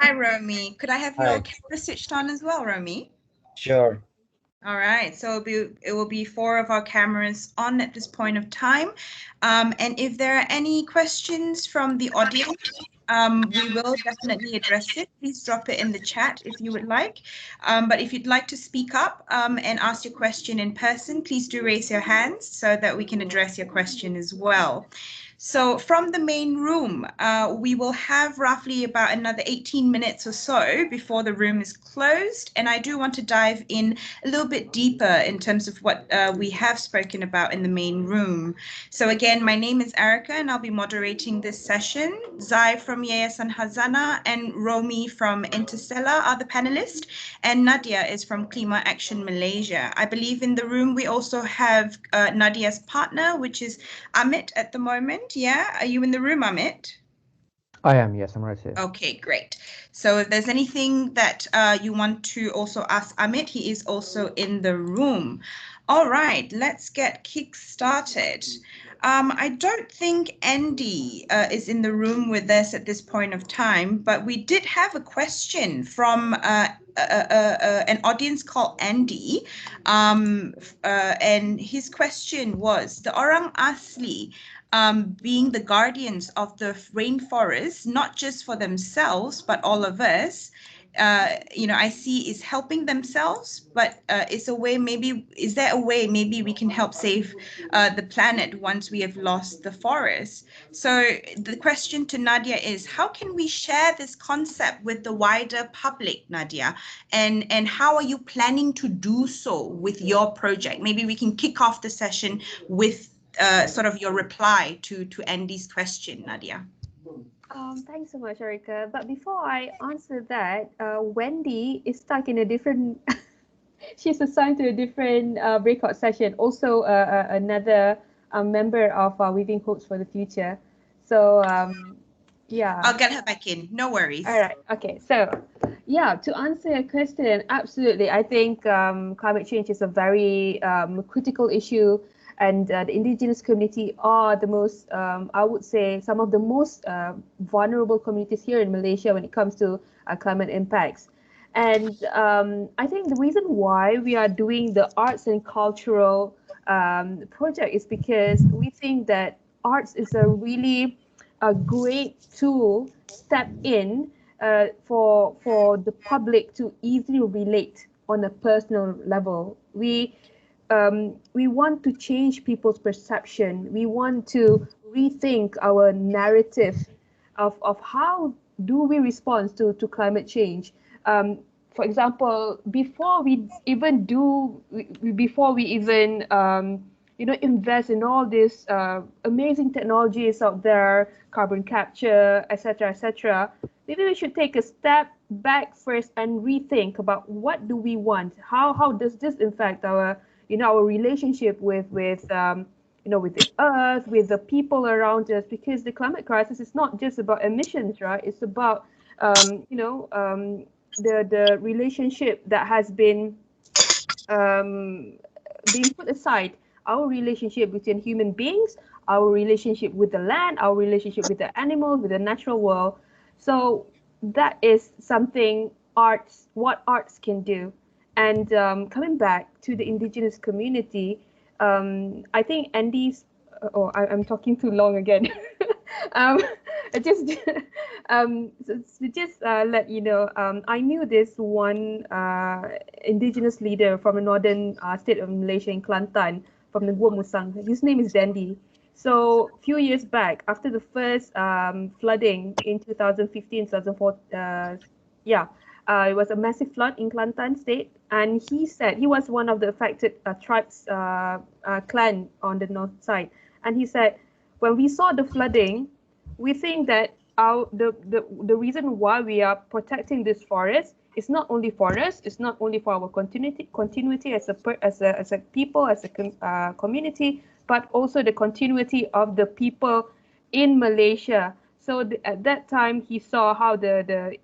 Hi, Romy. Could I have your Hi. camera switched on as well, Romy? Sure. All right, so it will be 4 of our cameras on at this point of time. And if there are any questions from the audience, we will definitely address it. Please drop it in the chat if you would like. But if you'd like to speak up and ask your question in person, please do raise your hands so that we can address your question as well. So from the main room, we will have roughly about another 18 minutes or so before the room is closed. And I do want to dive in a little bit deeper in terms of what we have spoken about in the main room. So again, my name is Erica and I'll be moderating this session. Zai from Yayasan Hazana and Romy from Interstellar are the panelists, and Nadia is from Klima Action Malaysia. I believe in the room we also have Nadia's partner, which is Amit at the moment. Yeah, are you in the room, Amit? I am, yes, I'm right here. Okay, great. So if there's anything that you want to also ask Amit, he is also in the room. All right, let's get kick-started. I don't think Andy is in the room with us at this point of time, but we did have a question from an audience called Andy. And his question was, the Orang Asli being the guardians of the rainforest, not just for themselves, but all of us, I see is helping themselves, but it's a way, maybe, is there a way maybe we can help save the planet once we have lost the forest? So the question to Nadia is, how can we share this concept with the wider public, Nadia? And how are you planning to do so with your project? Maybe we can kick off the session with sort of your reply to Andy's question, Nadia. Thanks so much, Erica. But before I answer that, Wendy is stuck in a different. She's assigned to a different breakout session. Also, another member of Weaving Hopes for the Future. So, yeah. I'll get her back in. No worries. All right. Okay. So, yeah, to answer your question, absolutely. I think climate change is a very critical issue, and the indigenous community are the most, I would say, some of the most vulnerable communities here in Malaysia when it comes to climate impacts. And I think the reason why we are doing the arts and cultural project is because we think that arts is a really a great tool step in for the public to easily relate on a personal level. We want to change people's perception. We want to rethink our narrative of how do we respond to climate change. For example, before we even invest in all these amazing technologies out there, carbon capture, etc., maybe we should take a step back first and rethink about what do we want. How does this impact our our relationship with the earth, with the people around us? Because the climate crisis is not just about emissions, right? It's about the relationship that has been being put aside, our relationship between human beings, our relationship with the land, our relationship with the animals, with the natural world. So that is something what arts can do. And coming back to the indigenous community, I think Andy's, I'm talking too long again. um, just let you know, I knew this one indigenous leader from the northern state of Malaysia in Kelantan, from the Gua Musang. His name is Dandy. So a few years back, after the first flooding in 2015, 2004, it was a massive flood in Kelantan state, and he said he was one of the affected tribes clan on the north side, and he said, when we saw the flooding, we think that the reason why we are protecting this forest is not only for us, it's not only for our continuity as a people, as a community, but also the continuity of the people in Malaysia. So at that time, he saw how the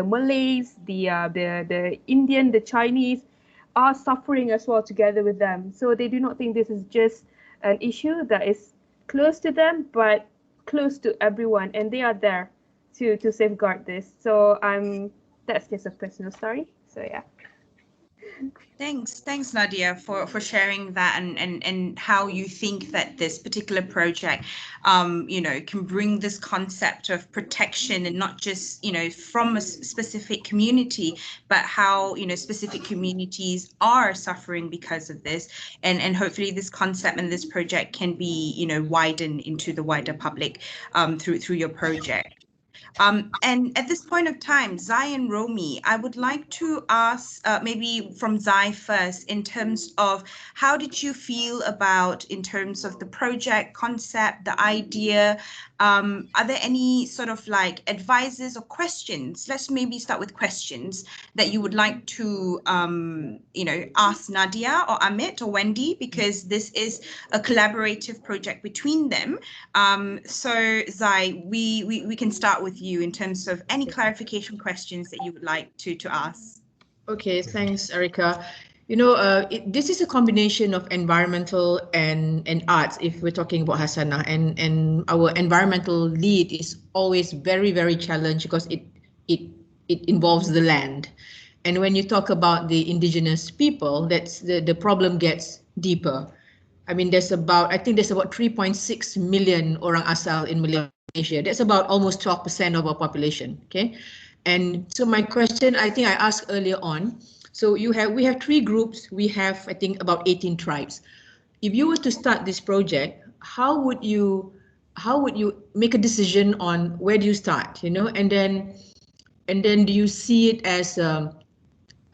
Malays, the Indian, the Chinese are suffering as well together with them. So they do not think this is just an issue that is close to them, but close to everyone, and they are there. to safeguard this. So that's just a personal story. So yeah. Thanks, Nadia, for sharing that and how you think that this particular project, can bring this concept of protection and not just, from a specific community, but how, specific communities are suffering because of this. And hopefully this concept and this project can be, widened into the wider public through your project. And at this point of time, Zai and Romy, I would like to ask maybe from Zai first in terms of how did you feel about in terms of the project concept, the idea? Are there any sort of like advices or questions? Let's maybe start with questions that you would like to, ask Nadia or Amit or Wendy, because this is a collaborative project between them. So Zai, we can start with you in terms of any clarification questions that you would like to ask. Okay, thanks, Erica. This is a combination of environmental and arts. If we're talking about Hasanah, and our environmental lead is always very, very challenged because it involves the land. And when you talk about the indigenous people, that's the problem gets deeper. I mean, I think there's about 3.6 million orang asal in Malaysia. That's about almost 12% of our population. Okay, and so my question, I think I asked earlier on. So we have 3 groups. We have, I think, about 18 tribes. If you were to start this project, how would you make a decision on where do you start? And then do you see it as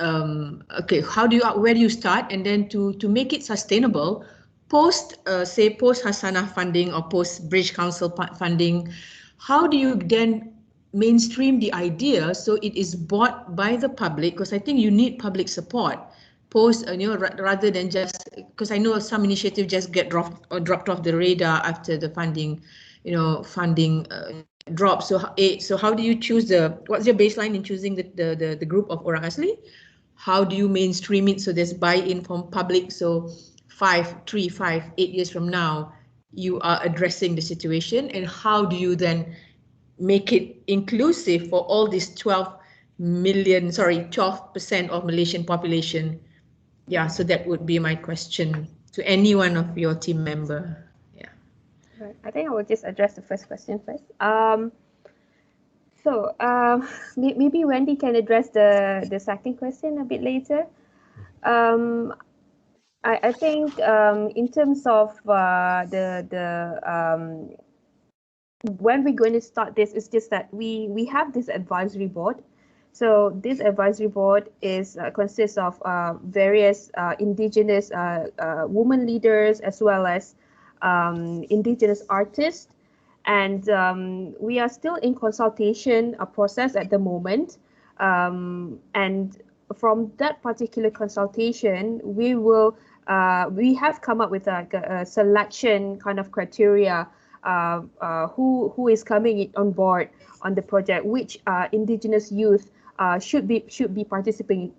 okay? Where do you start? And then to make it sustainable, post Hasanah funding or post Bridge Council funding, how do you then mainstream the idea so it is bought by the public? Because I think you need public support post, rather than just, because I know some initiatives just get dropped off the radar after the funding drops. So how do you choose what's your baseline in choosing the group of orang asli? How do you mainstream it so there's buy-in from public? So 8 years from now, you are addressing the situation, and how do you then make it inclusive for all these 12% of Malaysian population? Yeah, so that would be my question to any one of your team member. Yeah. Right. I think I will just address the first question first. Maybe Wendy can address the second question a bit later. I think in terms of when we're going to start this, it's just that we have this advisory board. So this advisory board consists of various indigenous women leaders as well as indigenous artists, and we are still in consultation process at the moment. And from that particular consultation, we have come up with a selection kind of criteria. Who is coming on board on the project, which indigenous youth should be participating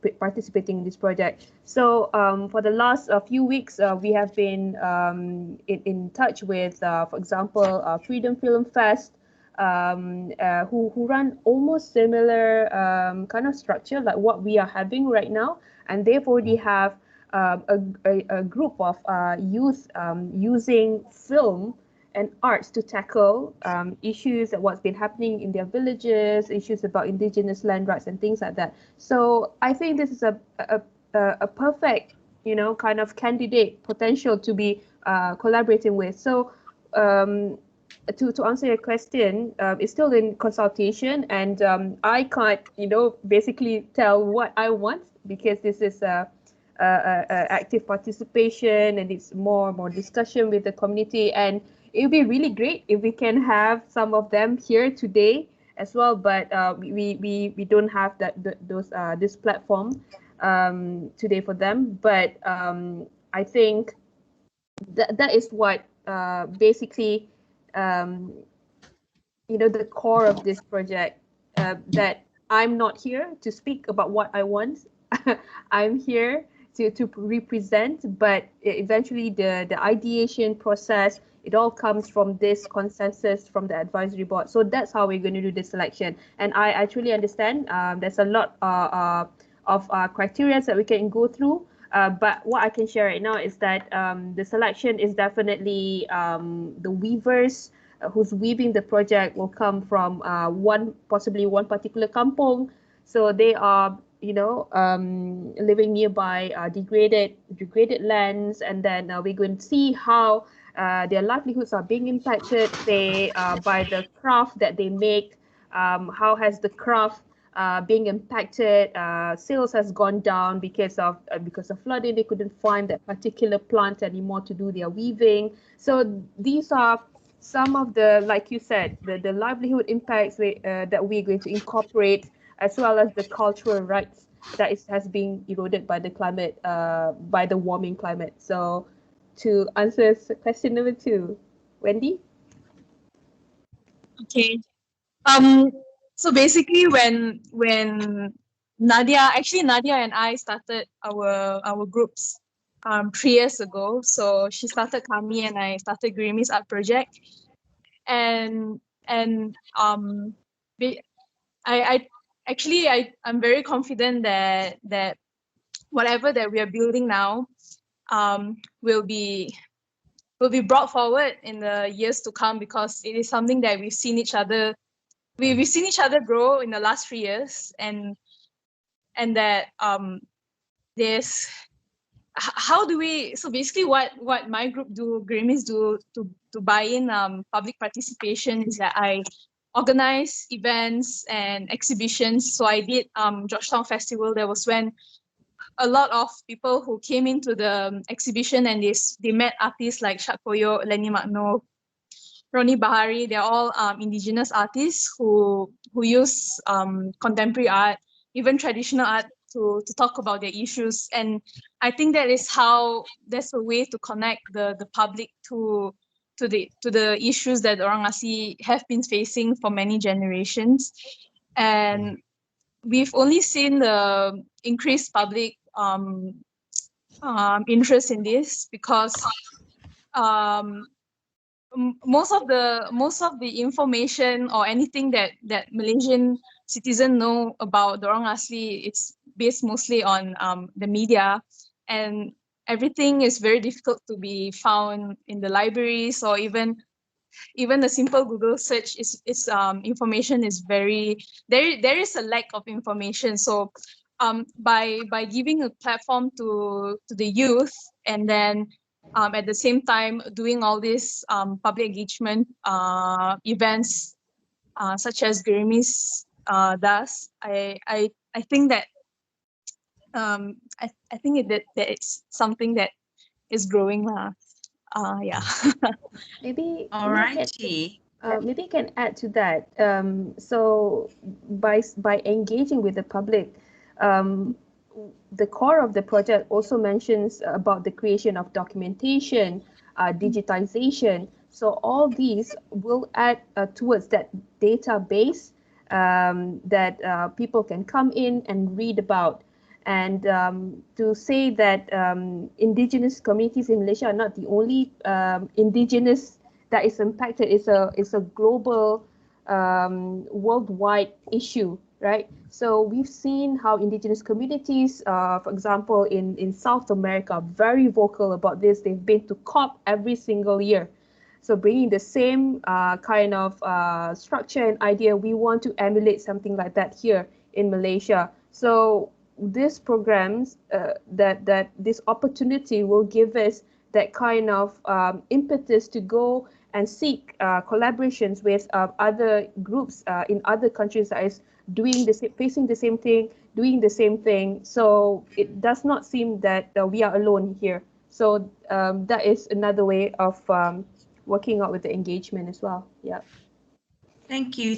in this project. So for the last few weeks, we have been in touch with, for example, Freedom Film Fest, who run almost similar kind of structure like what we are having right now, and they've already have a group of youth using film and arts to tackle issues of what's been happening in their villages, issues about indigenous land rights and things like that. So I think this is a perfect, kind of candidate potential to be collaborating with. So to answer your question, it's still in consultation, and I can't, basically tell what I want, because this is active participation, and it's more discussion with the community, and it would be really great if we can have some of them here today as well, but we don't have this platform today for them. But I think that is what basically the core of this project, that I'm not here to speak about what I want. I'm here to represent, but eventually the ideation process, it all comes from this consensus from the advisory board. So that's how we're going to do the selection. And I truly understand there's a lot of criteria that we can go through. But what I can share right now is that the selection is definitely the weavers who's weaving the project will come from possibly one particular kampong. So they are, living nearby degraded lands, and then we're going to see how their livelihoods are being impacted, say, by the craft that they make. How has the craft being impacted? Sales has gone down because of flooding. They couldn't find that particular plant anymore to do their weaving. So these are some of the, like you said, the livelihood impacts that we're going to incorporate, as well as the cultural rights that has been eroded by the climate, by the warming climate. So to answer question number 2, Wendy? Okay. So basically when Nadia and I started our groups 3 years ago. So she started KAMY and I started Gerimis Art Project. And I'm very confident that whatever that we are building now will be brought forward in the years to come, because it is something that we've seen each other grow in the last 3 years, and that there's how do we, so basically what my group do, Gerimis do to buy in public participation is that I organize events and exhibitions. So I did Georgetown Festival. There was when a lot of people who came into the exhibition and they met artists like Shak Koyo, Lenny Magno, Roni Bahari. They're all indigenous artists who use contemporary art, even traditional art, to talk about their issues. And I think that's a way to connect the public to the issues that orang asli have been facing for many generations. And we've only seen the increased public interest in this, because most of the information or anything that Malaysian citizens know about the orang asli, it's based mostly on the media, and everything is very difficult to be found in the libraries, or even a simple Google search is information is very, there is a lack of information. So by giving a platform to the youth, and then at the same time doing all these public engagement events such as Gerimis does, I think that I think that it's something that is growing. Yeah. Maybe. All righty. Maybe I can add to that. So by engaging with the public, the core of the project also mentions about the creation of documentation, digitization. So all these will add towards that database that people can come in and read about. And to say that indigenous communities in Malaysia are not the only indigenous that is impacted, is a global, worldwide issue, right? So we've seen how indigenous communities, for example, in South America, are very vocal about this. They've been to COP every single year. So bringing the same kind of structure and idea, we want to emulate something like that here in Malaysia. So these programs, that this opportunity will give us that kind of impetus to go and seek collaborations with other groups in other countries that is facing the same thing, doing the same thing. So it does not seem that we are alone here. So that is another way of working out with the engagement as well. Yeah. Thank you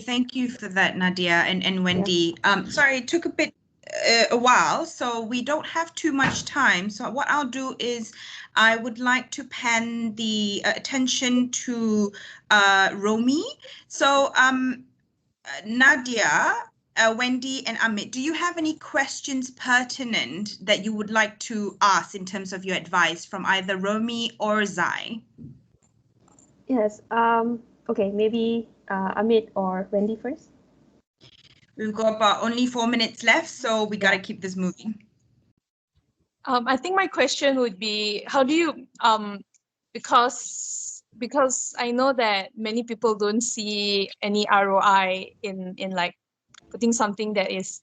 for that, Nadia and Wendy. Yeah. Sorry, it took a while, so we don't have too much time. So what I'll do is I would like to pan the attention to Romy. So Nadia, Wendy and Amit, do you have any questions pertinent that you would like to ask in terms of your advice from either Romy or Zai? Yes. Okay, maybe Amit or Wendy first. We've got about only 4 minutes left, so we got to keep this moving. I think my question would be, how do you, because I know that many people don't see any ROI in like putting something that is,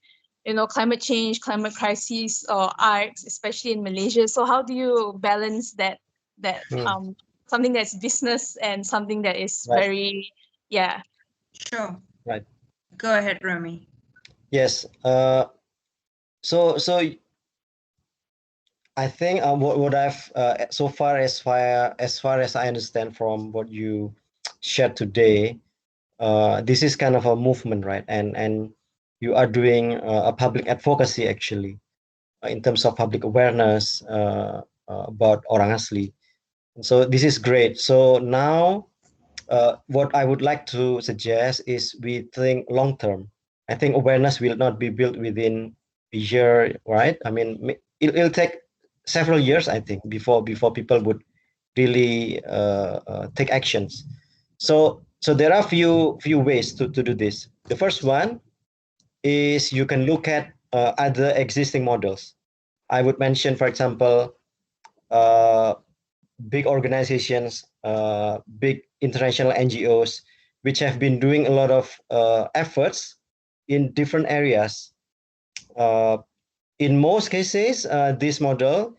climate change, climate crisis, or arts, especially in Malaysia. So how do you balance that something that's business and something that is very, yeah. Sure. Right. Go ahead, Romy. Yes. So I think what I've so far as far as I understand from what you shared today, this is kind of a movement, right? And you are doing a public advocacy actually in terms of public awareness about orang asli. And so this is great. So now what I would like to suggest is we think long term. I think awareness will not be built within a year, right? I mean, it'll take several years, I think, before people would really take actions. So there are few ways to do this. The first one is you can look at other existing models. I would mention, for example, big organizations, big international NGOs, which have been doing a lot of efforts in different areas. In most cases, this model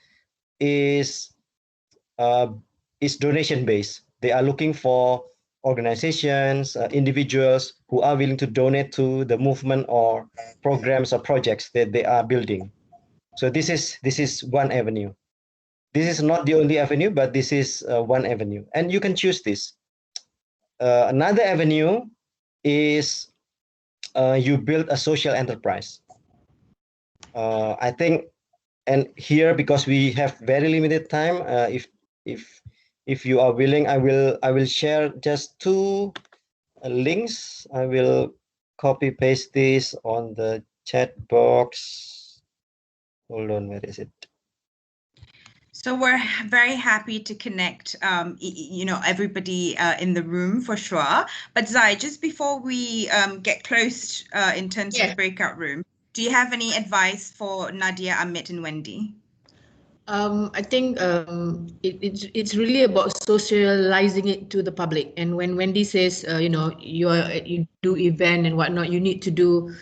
is donation-based. They are looking for organizations, individuals who are willing to donate to the movement or programs or projects that they are building. So this is one avenue. This is not the only avenue, but this is one avenue, and you can choose this. Another avenue is you build a social enterprise. I think, and here, because we have very limited time, if you are willing, I will share just two links. I will copy paste this on the chat box. Hold on, where is it? So we're very happy to connect, everybody in the room for sure. But Zai, just before we get close in terms of breakout room, do you have any advice for Nadia, Amit, and Wendy? I think it's really about socializing it to the public. And when Wendy says, you do event and whatnot, you need to do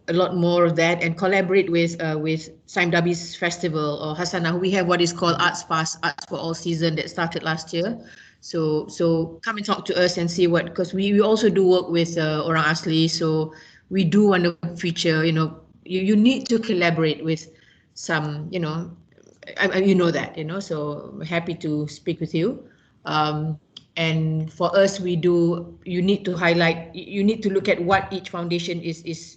a lot more of that and collaborate with Saim Dabi's festival or Hasanah. We have what is called Arts Fast, Arts for All season that started last year. So come and talk to us and see what, because we also do work with Orang Asli. So we do want to feature, you need to collaborate with some, so happy to speak with you. And for us, you need to highlight, you need to look at what each foundation is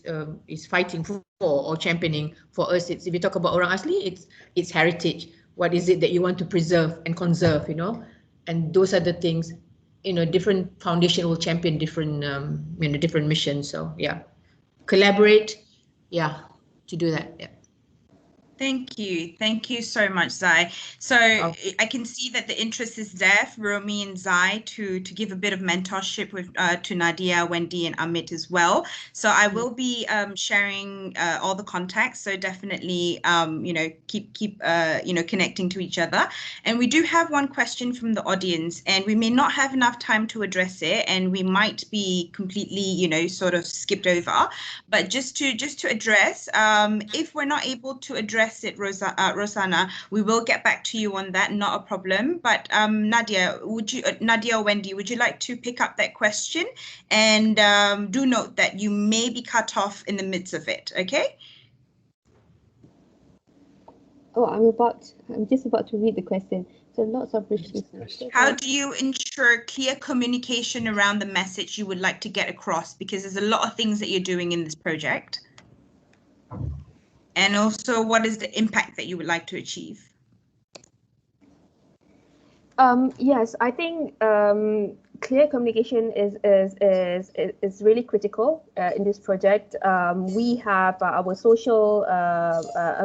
fighting for or championing. For us, if you talk about Orang Asli, it's heritage. What is it that you want to preserve and conserve, and those are the things, different foundation will champion different, different missions. So yeah, collaborate, to do that. Yeah. Thank you so much, Zai. So I can see that the interest is there for Romy and Zai to give a bit of mentorship with to Nadia, Wendy, and Amit as well. So I will be sharing all the contacts. So definitely, keep connecting to each other. And we do have one question from the audience, and we may not have enough time to address it, and we might be completely, sort of skipped over. But just to address, if we're not able to address it, Rosanna, we will get back to you on that, not a problem. But Nadia or Wendy, would you like to pick up that question? And do note that you may be cut off in the midst of it, okay? Oh, I'm just about to read the question. So lots of wishes. How do you ensure clear communication around the message you would like to get across? Because there's a lot of things that you're doing in this project. And also, what is the impact that you would like to achieve? Yes, I think clear communication is really critical in this project. We have our social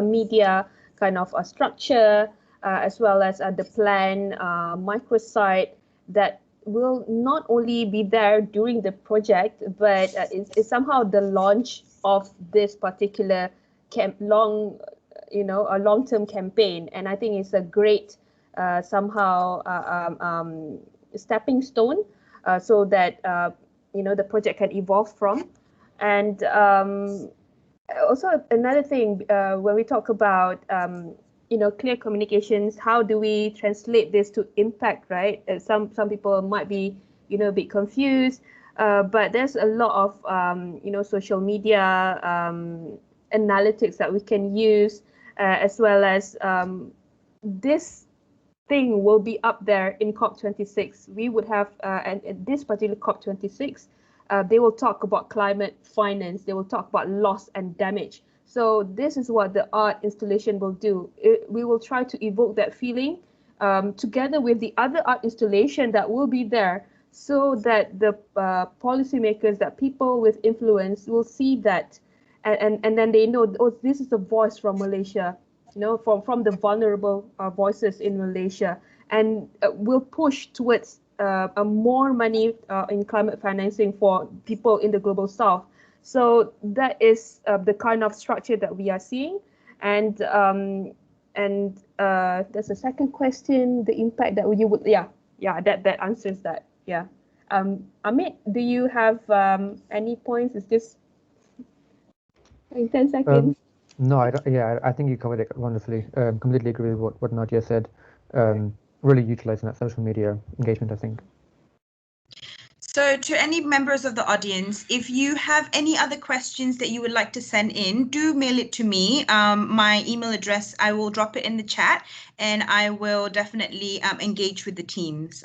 media kind of a structure, as well as the plan microsite that will not only be there during the project, but it's somehow the launch of this particular a long-term campaign. And I think it's a great stepping stone, so that the project can evolve from. And also another thing, when we talk about clear communications, how do we translate this to impact, right? Some people might be a bit confused, but there's a lot of social media analytics that we can use, as well as this thing will be up there in COP26. We would have, and this particular COP26, they will talk about climate finance. They will talk about loss and damage. So this is what the art installation will do. We will try to evoke that feeling together with the other art installation that will be there, so that the policymakers, that people with influence will see that, and then they know, oh, this is a voice from Malaysia, from the vulnerable voices in Malaysia, and will push towards more money in climate financing for people in the global south. So that is the kind of structure that we are seeing. And there's a second question, the impact that you would, that answers that. Yeah. Amit, do you have any points? Is this in 10 seconds? No, I don't. Yeah, I think you covered it wonderfully. Completely agree with what Nadia said. Really utilizing that social media engagement, I think. So to any members of the audience, if you have any other questions that you would like to send in, do mail it to me. My email address, I will drop it in the chat, and I will definitely engage with the teams.